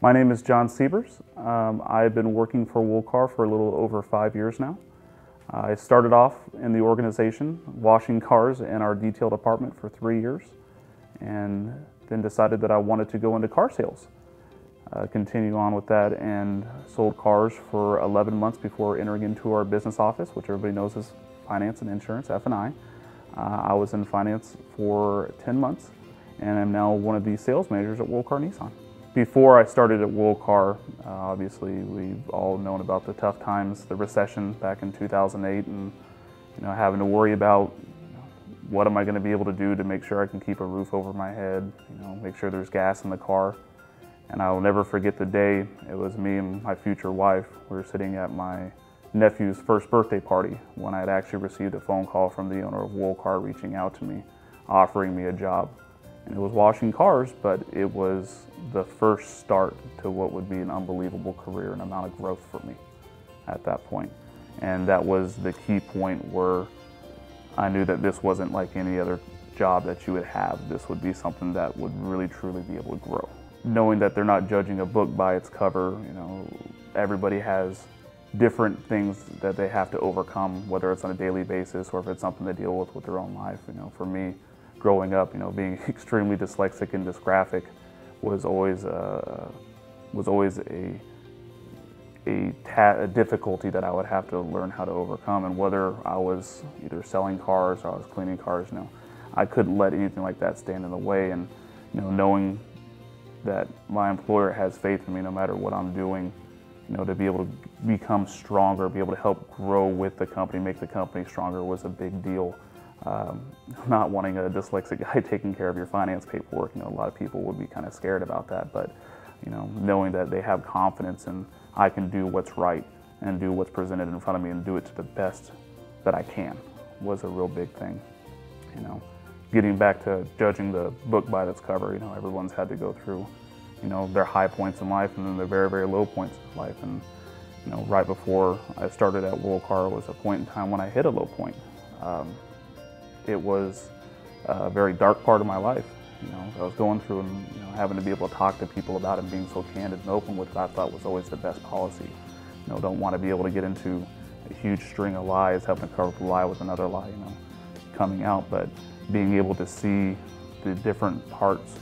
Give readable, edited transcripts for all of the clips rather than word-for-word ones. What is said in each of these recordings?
My name is John Siebers. I've been working for Woolcar for a little over 5 years now. I started off in the organization washing cars in our detail department for 3 years, and then decided that I wanted to go into car sales. Continue on with that and sold cars for 11 months before entering into our business office, which everybody knows is finance and insurance, F&I. I was in finance for 10 months and I'm now one of the sales managers at Woolcar Nissan. Before I started at Woolcar, obviously we've all known about the tough times, the recession back in 2008, and having to worry about what am I going to be able to do to make sure I can keep a roof over my head, make sure there's gas in the car. And I will never forget the day it was me and my future wife. We were sitting at my nephew's first birthday party when I had actually received a phone call from the owner of Woolcar reaching out to me, offering me a job. And it was washing cars, but it was the first start to what would be an unbelievable career and amount of growth for me at that point. And that was the key point where I knew that this wasn't like any other job that you would have. This would be something that would really truly be able to grow. Knowing that they're not judging a book by its cover, everybody has different things that they have to overcome, whether it's on a daily basis or if it's something they deal with their own life. For me, growing up, being extremely dyslexic and dysgraphic was always a difficulty that I would have to learn how to overcome. And whether I was either selling cars or I was cleaning cars, I couldn't let anything like that stand in the way. And knowing that my employer has faith in me no matter what I'm doing, to be able to become stronger, be able to help grow with the company, make the company stronger was a big deal. Not wanting a dyslexic guy taking care of your finance paperwork, a lot of people would be kind of scared about that, but knowing that they have confidence and I can do what's right and do what's presented in front of me and do it to the best that I can was a real big thing. Getting back to judging the book by its cover, everyone's had to go through their high points in life and then their very, very low points in life. And right before I started at Woolcar was a point in time when I hit a low point. It was a very dark part of my life. I was going through and having to be able to talk to people about it and being so candid and open with what I thought was always the best policy. Don't want to be able to get into a huge string of lies, having to cover up a lie with another lie, coming out, but being able to see the different parts,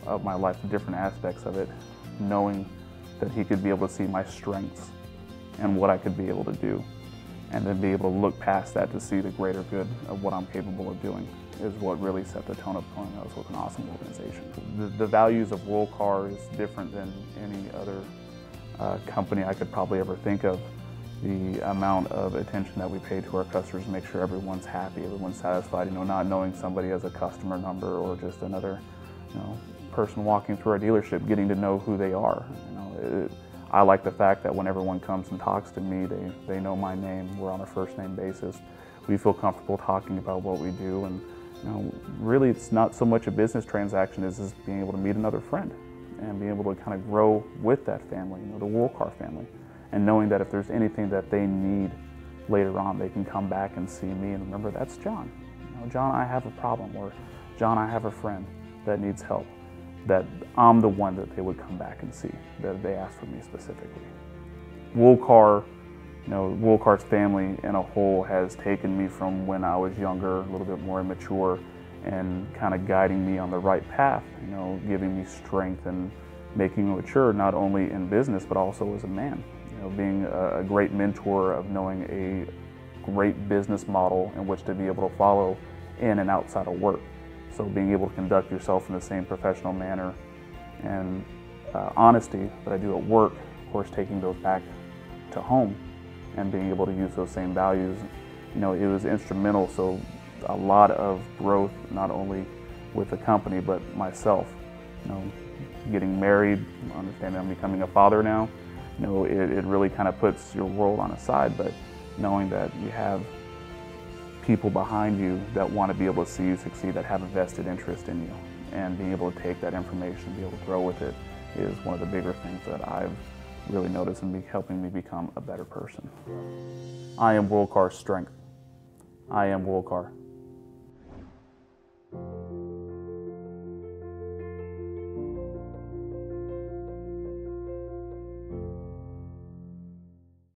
of my life, the different aspects of it, knowing that he could be able to see my strengths and what I could be able to do, and then be able to look past that to see the greater good of what I'm capable of doing is what really set the tone of going. I was with an awesome organization. The values of Woolcar is different than any other company I could probably ever think of. The amount of attention that we pay to our customers, make sure everyone's happy, everyone's satisfied, not knowing somebody as a customer number or just another person walking through our dealership, getting to know who they are. I like the fact that when everyone comes and talks to me, they know my name. We're on a first name basis. We feel comfortable talking about what we do, and really it's not so much a business transaction as being able to meet another friend and being able to kind of grow with that family, the Woolcar family. And knowing that if there's anything that they need later on, they can come back and see me and remember, that's John. John, I have a problem, or John, I have a friend that needs help, that I'm the one that they would come back and see, that they ask for me specifically. Woolcar, Woolcar's family in a whole has taken me from when I was younger, a little bit more immature, and kind of guiding me on the right path, giving me strength and making me mature, not only in business, but also as a man. Being a great mentor of knowing a great business model in which to be able to follow in and outside of work. So being able to conduct yourself in the same professional manner and honesty that I do at work, of course taking those back to home and being able to use those same values, it was instrumental. So a lot of growth, not only with the company, but myself, getting married, understanding I'm becoming a father now. It really kind of puts your world on a side, but knowing that you have people behind you that want to be able to see you succeed, that have a vested interest in you, and being able to take that information, be able to grow with it, is one of the bigger things that I've really noticed and helping me become a better person. I am Woolcar's strength. I am Woolcar.